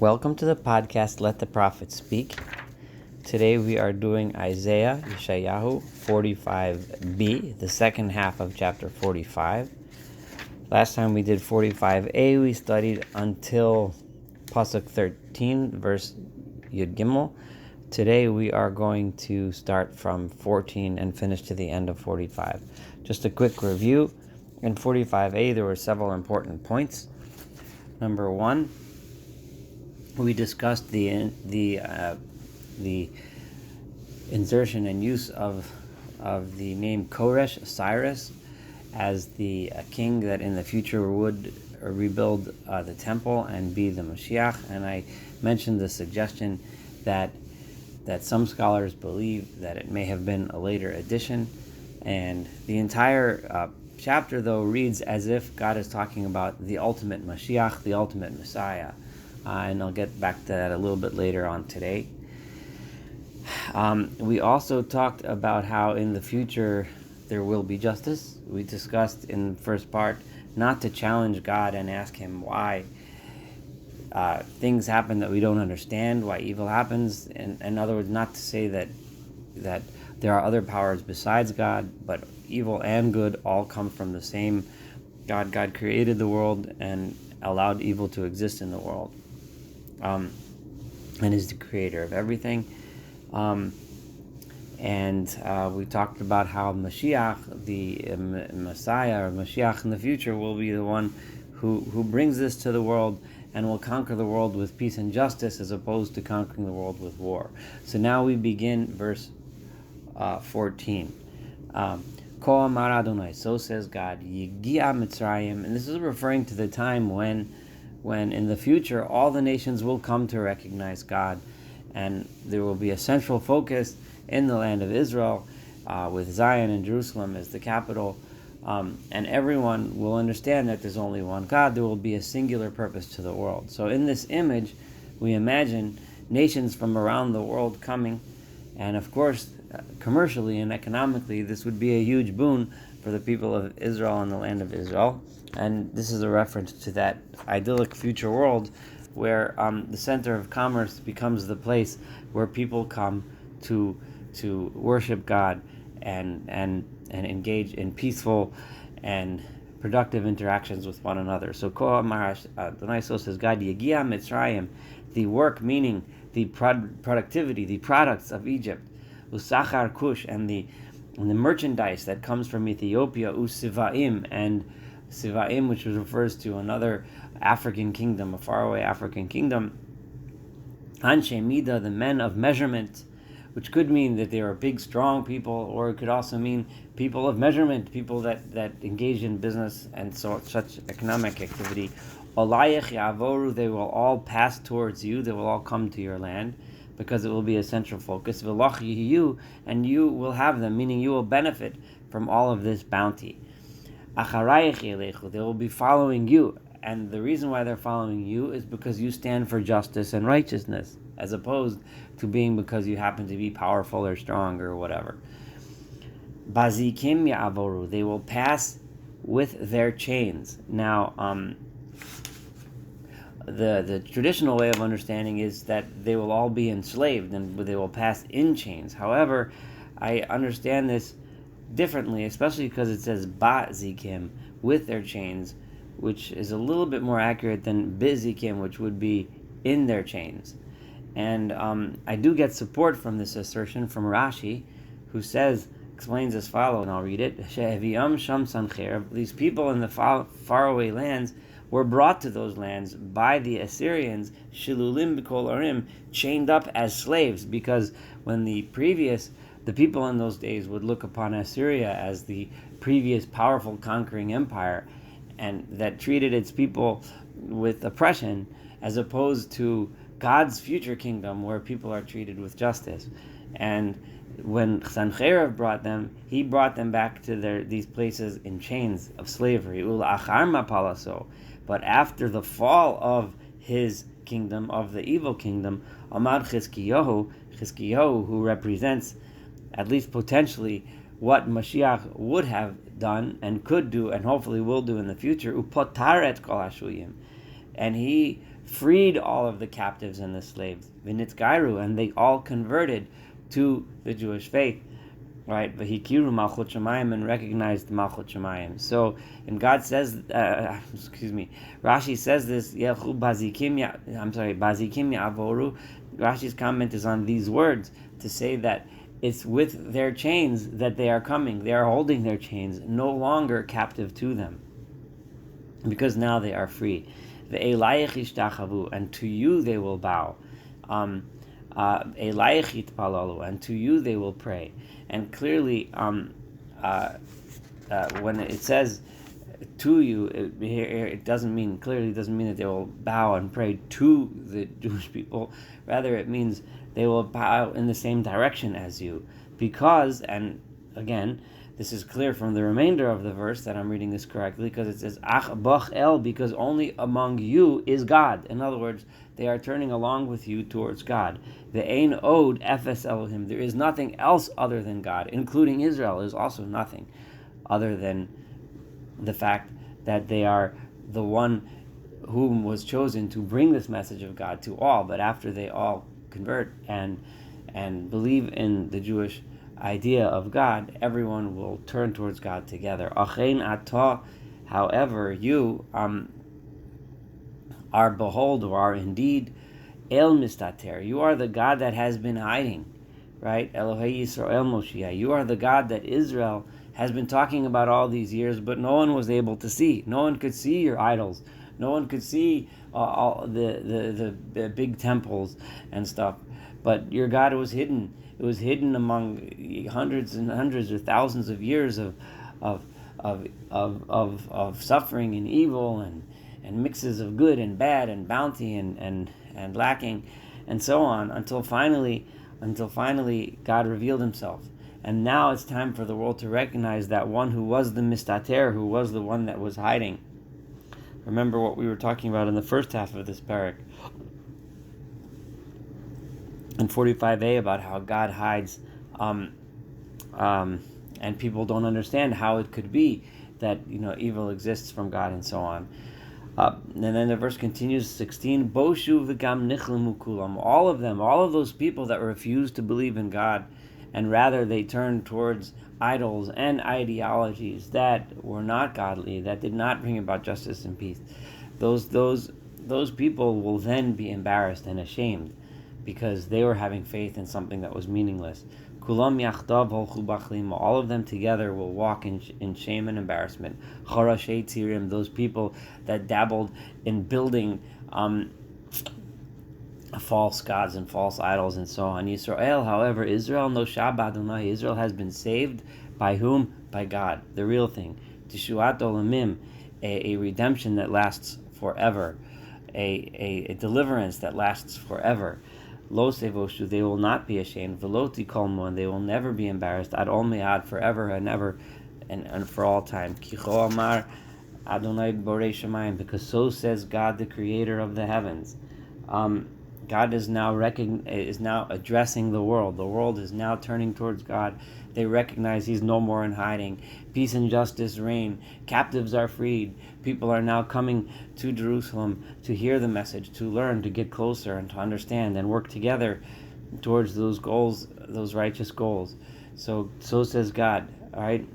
Welcome to the podcast, Let the Prophet Speak. Today we are doing Isaiah, Yeshayahu 45b, the second half of chapter 45. Last time we did 45a, we studied until Pasuk 13, verse Yud Gimel. Today we are going to start from 14 and finish to the end of 45. Just a quick review. In 45a, there were several important points. Number one, we discussed the insertion and use of the name Koresh, Cyrus, as the king that in the future would rebuild the temple and be the Mashiach. And I mentioned the suggestion that some scholars believe that it may have been a later addition. And the entire chapter, though, reads as if God is talking about the ultimate Mashiach, the ultimate Messiah. And I'll get back to that a little bit later on today. We also talked about how in the future there will be justice. We discussed in the first part not to challenge God and ask Him why things happen that we don't understand, why evil happens. In other words, not to say that there are other powers besides God, but evil and good all come from the same God. God created the world and allowed evil to exist in the world. And is the creator of everything. And we talked about how Mashiach, the Messiah or Mashiach in the future, will be the one who brings this to the world and will conquer the world with peace and justice as opposed to conquering the world with war. So now we begin verse 14. Ko amar Adonai, so says God, Yigia Mitzrayim, and this is referring to the time when in the future all the nations will come to recognize God, and there will be a central focus in the land of Israel with Zion and Jerusalem as the capital, and everyone will understand that there's only one God. There will be a singular purpose to the world. So in this image, we imagine nations from around the world coming, and of course, commercially and economically, this would be a huge boon for the people of Israel and the land of Israel. And this is a reference to that idyllic future world where the center of commerce becomes the place where people come to worship God and engage in peaceful and productive interactions with one another. So Ko Amar Adonai, so says God, Yegia Mitzrayim, the work, meaning the productivity, the products of Egypt, Usachar Kush, and the merchandise that comes from Ethiopia, Usivaim, and Sivaim, which refers to another African kingdom, a faraway African kingdom. Anshe Mida, the men of measurement, which could mean that they are big, strong people, or it could also mean people of measurement, people that engage in business and such economic activity. Olayech Yavoru, they will all pass towards you, they will all come to your land, because it will be a central focus. V'lach yihiyu, and you will have them, meaning you will benefit from all of this bounty. Acharayich yelechu, they will be following you, and the reason why they're following you is because you stand for justice and righteousness, as opposed to being because you happen to be powerful or strong or whatever. Bazikim ya'avoru, they will pass with their chains. Now, the traditional way of understanding is that they will all be enslaved and they will pass in chains. However, I understand this differently, especially because it says Bazikim, with their chains, which is a little bit more accurate than Bizikim, which would be in their chains. And I do get support from this assertion from Rashi, who explains as follows, and I'll read it. She'eviyam sham sancher, these people in the faraway lands were brought to those lands by the Assyrians, shilulim b'kol arim, chained up as slaves, because when the people in those days would look upon Assyria as the previous powerful conquering empire, and that treated its people with oppression, as opposed to God's future kingdom, where people are treated with justice. And when Sancherib brought them, he brought them back to these places in chains of slavery. Ula achar mapalaso. But after the fall of his kingdom, of the evil kingdom, Amar Chizkiyahu, who represents, at least potentially, what Mashiach would have done and could do and hopefully will do in the future, upotaret kol hashuyim, and he freed all of the captives and the slaves, v'nitzgairu, and they all converted to the Jewish faith, right? V'hikiru malchut shamayim, and recognized malchut shamayim. So, and God says, Rashi says this, bazikim ya'avoru. Rashi's comment is on these words to say that it's with their chains that they are coming. They are holding their chains, no longer captive to them, because now they are free. Ve'elayich yishtachavu, and to you they will bow. Elayich yitpalalu, and to you they will pray. And clearly, when it says to you, it doesn't mean that they will bow and pray to the Jewish people. Rather, it means they will bow in the same direction as you. Because, and again, this is clear from the remainder of the verse that I'm reading this correctly, because it says, Ach bach el, because only among you is God. In other words, they are turning along with you towards God. The ein od efes Elohim. There is nothing else other than God, including Israel is also nothing other than the fact that they are the one whom was chosen to bring this message of God to all. But after they all convert and believe in the Jewish idea of God, everyone will turn towards God together. Achein atah, however, you are behold, or are indeed el mistater. You are the God that has been hiding, right? Elohei Yisrael Moshiach. You are the God that Israel has been talking about all these years, but no one was able to see. No one could see your idols. No one could see all the big temples and stuff. But your God was hidden. It was hidden among hundreds and hundreds or thousands of years of suffering and evil and mixes of good and bad and bounty and lacking and so on until finally God revealed himself. And now it's time for the world to recognize that one who was the mistater, who was the one that was hiding. Remember what we were talking about in the first half of this parak, in 45a, about how God hides, and people don't understand how it could be that evil exists from God and so on. And then the verse continues, 16. Boshu v'gam nichlemu kulam. All of those people that refused to believe in God, and rather they turned towards idols and ideologies that were not godly, that did not bring about justice and peace. Those people will then be embarrassed and ashamed because they were having faith in something that was meaningless. Kulam yachdav holchu bachlim. All of them together will walk in shame and embarrassment. Charashei tzirim. Those people that dabbled in building false gods and false idols and so on. Yisrael, however, Israel no shab Adonai. Israel has been saved by whom? By God, the real thing. Tishuat olamim, a redemption that lasts forever, a deliverance that lasts forever. Lo sevoshu, they will not be ashamed. Veloti kolmo, and they will never be embarrassed. Ad ol me'ad, forever and ever, and for all time. Kicho amar Adonai borei shamayim, because so says God, the Creator of the heavens. God is now addressing the world. The world is now turning towards God. They recognize He's no more in hiding. Peace and justice reign. Captives are freed. People are now coming to Jerusalem to hear the message, to learn, to get closer, and to understand and work together towards those goals, those righteous goals. So says God. All right,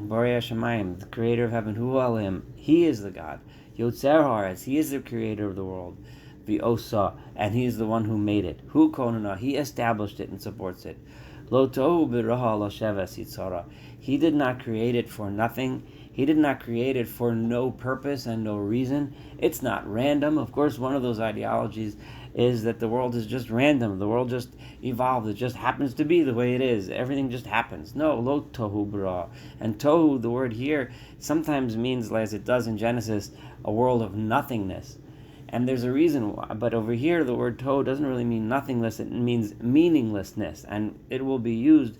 Borei Hashemayim, the Creator of heaven. Hu Elohim, He is the God. Yotzer Haaretz, He is the Creator of the world. V'osa, and He is the one who made it. Hu konana, He established it and supports it. Lo tohu b'raha lo sheves yitzara. He did not create it for nothing. He did not create it for no purpose and no reason. It's not random. Of course, one of those ideologies is that the world is just random. The world just evolved. It just happens to be the way it is. Everything just happens. No, lo tohu b'ra. And tohu, the word here, sometimes means, as it does in Genesis, a world of nothingness. And there's a reason why. But over here, the word tohu doesn't really mean nothingness. It means meaninglessness. And it will be used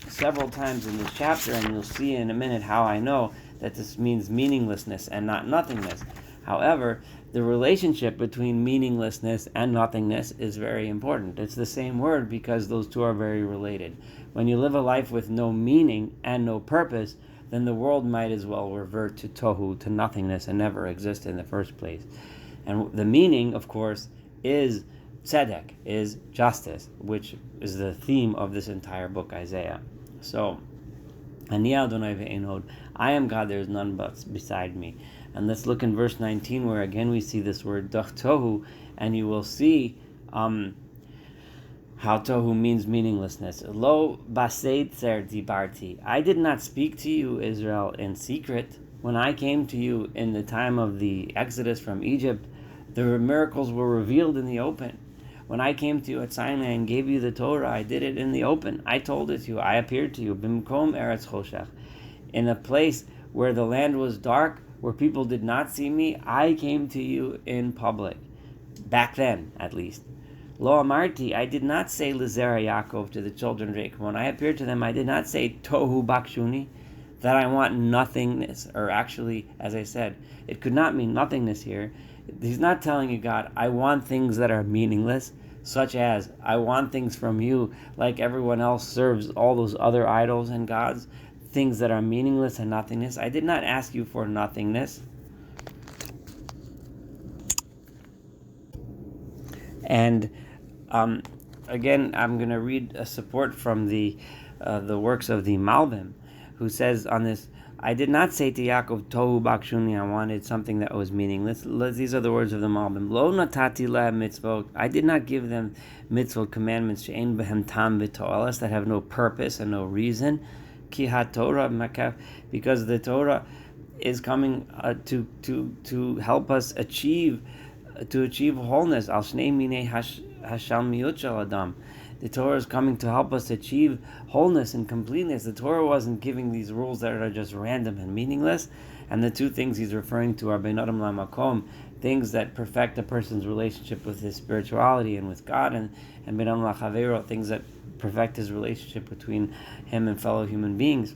several times in this chapter, and you'll see in a minute how I know that this means meaninglessness and not nothingness. However, the relationship between meaninglessness and nothingness is very important. It's the same word because those two are very related. When you live a life with no meaning and no purpose, then the world might as well revert to tohu, to nothingness, and never exist in the first place. And the meaning, of course, is tzedek, is justice, which is the theme of this entire book, Isaiah. So, Ani Adonai ve'ein od, I am God, there is none but beside me. And let's look in verse 19, where again we see this word tohu, and you will see how tohu means meaninglessness. Lo baseitzer dibarti, I did not speak to you, Israel, in secret. When I came to you in the time of the Exodus from Egypt, the miracles were revealed in the open. When I came to you at Sinai and gave you the Torah, I did it in the open. I told it to you. I appeared to you. Bimkom eretz choshech, in a place where the land was dark, where people did not see me, I came to you in public. Back then, at least. Lo amarti, I did not say Lizera Yaakov, to the children of Jacob. When I appeared to them, I did not say Tohu Bakshuni, that I want nothingness. Or actually, as I said, it could not mean nothingness here. He's not telling you, God, I want things that are meaningless, such as I want things from you like everyone else serves all those other idols and gods, things that are meaningless and nothingness. I did not ask you for nothingness. And again, I'm going to read a support from the works of the Malbim, who says on this, I did not say to Yaakov, Tohu Bakshuni, I wanted something that was meaningless. These are the words of the Malbim. Lo natati lahem mitzvot, I did not give them mitzvot, commandments, she'ein behem tam v'to'elas, that have no purpose and no reason. Ki ha-Torah makaf, because the Torah is coming to help us achieve wholeness. Al shnei minei hashalmiut shel adam. The Torah is coming to help us achieve wholeness and completeness. The Torah wasn't giving these rules that are just random and meaningless. And the two things he's referring to are bein adam lamakom, things that perfect a person's relationship with his spirituality and with God, and bein adam lachavero, things that perfect his relationship between him and fellow human beings.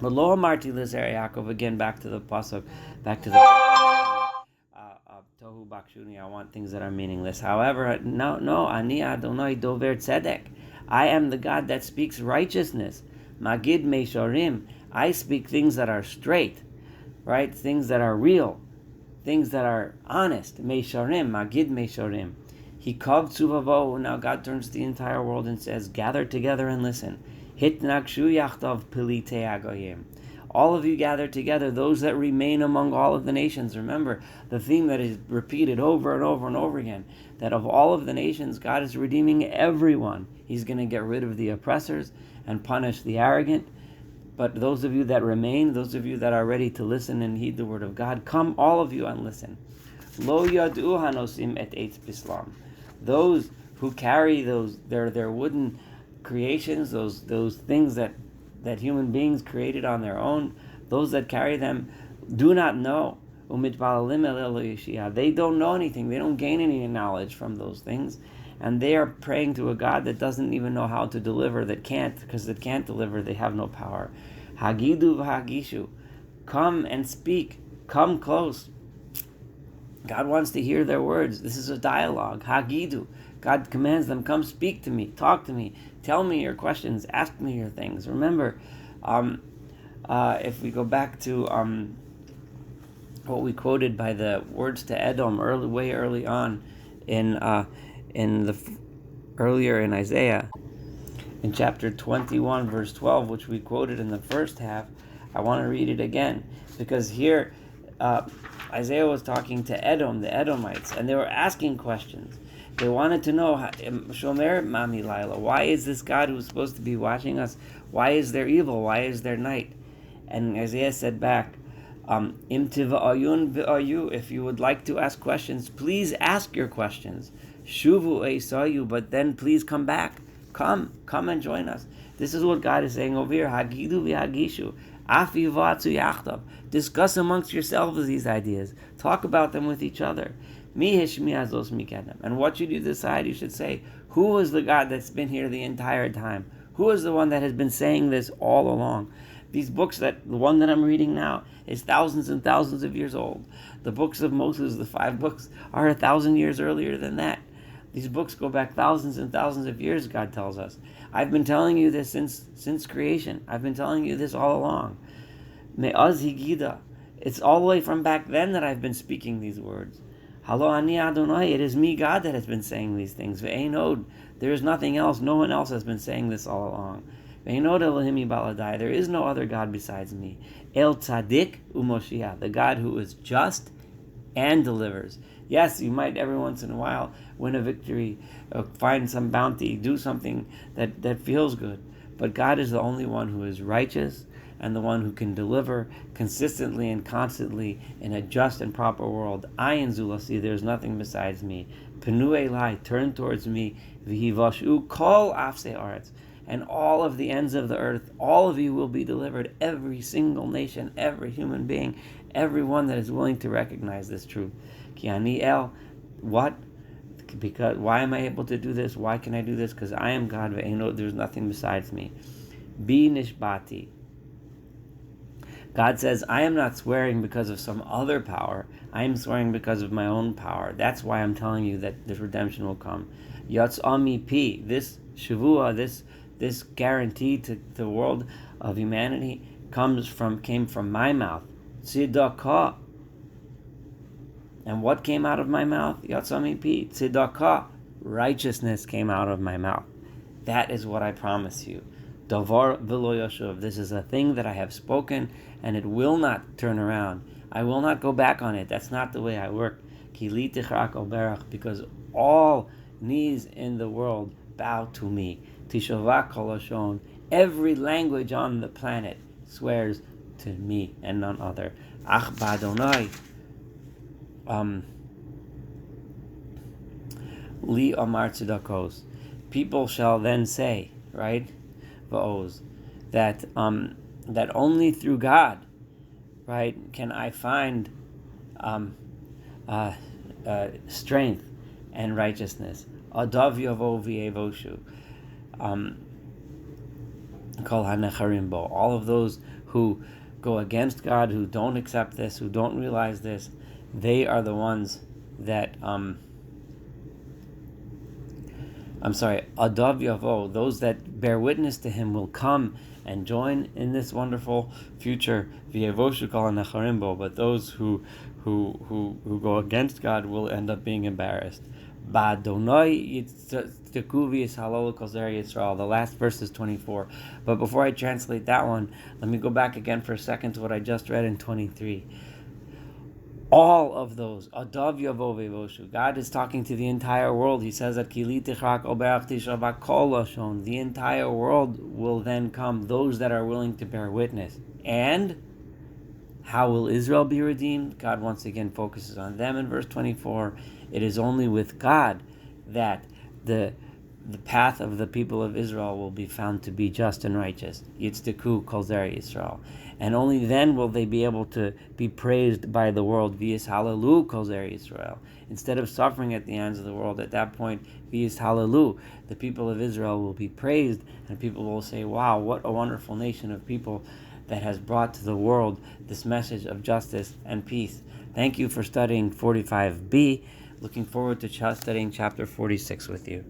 But lo amarti lizer Yaakov, again back to the pasuk, back to the Tohu Bakshuni, I want things that are meaningless. However, no, Ani Adonai Dover Tzedek, I am the God that speaks righteousness. Magid Meishorim, I speak things that are straight, right? Things that are real, things that are honest. Meishorim, Magid Meishorim. Hikav Tzuvavo, now God turns to the entire world and says, gather together and listen. Hitnakshu Yachtav Pilitei Agoyim. All of you gather together, those that remain among all of the nations. Remember, the theme that is repeated over and over and over again, that of all of the nations, God is redeeming everyone. He's going to get rid of the oppressors and punish the arrogant. But those of you that remain, those of you that are ready to listen and heed the word of God, come all of you and listen. Lo yadu hanosim et eitz bislam. Those who carry their wooden creations, those things that human beings created on their own, those that carry them do not know. They don't know anything. They don't gain any knowledge from those things. And they are praying to a God that doesn't even know how to deliver, that can't, because it can't deliver, they have no power. Hagidu v'hagishu. Come and speak. Come close. God wants to hear their words. This is a dialogue. Hagidu. God commands them, come speak to me, talk to me, tell me your questions, ask me your things. Remember, if we go back to what we quoted by the words to Edom way early on earlier in Isaiah, in chapter 21, verse 12, which we quoted in the first half, I want to read it again, because here Isaiah was talking to Edom, the Edomites, and they were asking questions. They wanted to know, Shomer Mami Laila, why is this God who's supposed to be watching us, why is there evil, why is there night? And Isaiah said back, Im tiva'ayun v'ayu, if you would like to ask questions, please ask your questions. Shuvu eisayu, but then please come back. Come and join us. This is what God is saying over here. Hagidu v'hagishu, afi v'atzu yachtav. Discuss amongst yourselves these ideas. Talk about them with each other. And what should you decide? You should say, who is the God that's been here the entire time? Who is the one that has been saying this all along? These books, the one that I'm reading now, is thousands and thousands of years old. The books of Moses, the 5 books, are 1,000 years earlier than that. These books go back thousands and thousands of years, God tells us. I've been telling you this since creation. I've been telling you this all along. Me'az higida. It's all the way from back then that I've been speaking these words. Halo ani Adonai, it is me, God, that has been saying these things. Ve'ein od, there is nothing else. No one else has been saying this all along. Ve'ein od Elohim baladai, there is no other God besides me. El Tzadik u'Moshiach, the God who is just and delivers. Yes, you might every once in a while win a victory, find some bounty, do something that feels good. But God is the only one who is righteous and the one who can deliver consistently and constantly in a just and proper world. Ayin zulasi, there's nothing besides me. Penu elai, turn towards me. V'hivashu kol afsei aretz, and all of the ends of the earth, all of you will be delivered. Every single nation, every human being, everyone that is willing to recognize this truth. Ki ani el, what? Because why am I able to do this? Why can I do this? Because I am God. Ve'ein, there's nothing besides me. Bi nishbati. God says, I am not swearing because of some other power. I am swearing because of my own power. That's why I'm telling you that this redemption will come. Yatz ami pi, this shavua, this guarantee to the world of humanity came from my mouth. Tzedakah. And what came out of my mouth? Yatz ami pi, tzedakah. Righteousness came out of my mouth. That is what I promise you. Davar v'lo yashuv. This is a thing that I have spoken, and it will not turn around. I will not go back on it. That's not the way I work. Ki li tichrak oberach, because all knees in the world bow to me. Tishavak kol hashon. Every language on the planet swears to me and none other. Ach b'Adonai. Li amar tzedakos. People shall then say, right? That only through God, right, can I find strength and righteousness. Adav yavo v'yevoshu. Kol hanecharim bo. All of those who go against God, who don't accept this, who don't realize this, they are the ones that Adav Yavo, those that bear witness to him will come and join in this wonderful future. V'yevoshu kol hanecharimbo, but those who go against God will end up being embarrassed. Ba'Adonai yitzteku v'yishalolu kol zerei Yisrael. The last verse is 24. But before I translate that one, let me go back again for a second to what I just read in 23. All of those, Adav Yavo Vevoshu. God is talking to the entire world. He says that Kili Tichrak Oberach Tishavak Kol Lashon. The entire world will then come, those that are willing to bear witness. And how will Israel be redeemed? God once again focuses on them in verse 24. It is only with God that the path of the people of Israel will be found to be just and righteous. Yitzdeku kol zerei Yisrael. And only then will they be able to be praised by the world. V'yis halalu kol zerei Yisrael. Instead of suffering at the ends of the world, at that point, v'yis halalu, the people of Israel will be praised, and people will say, wow, what a wonderful nation of people that has brought to the world this message of justice and peace. Thank you for studying 45b. Looking forward to studying chapter 46 with you.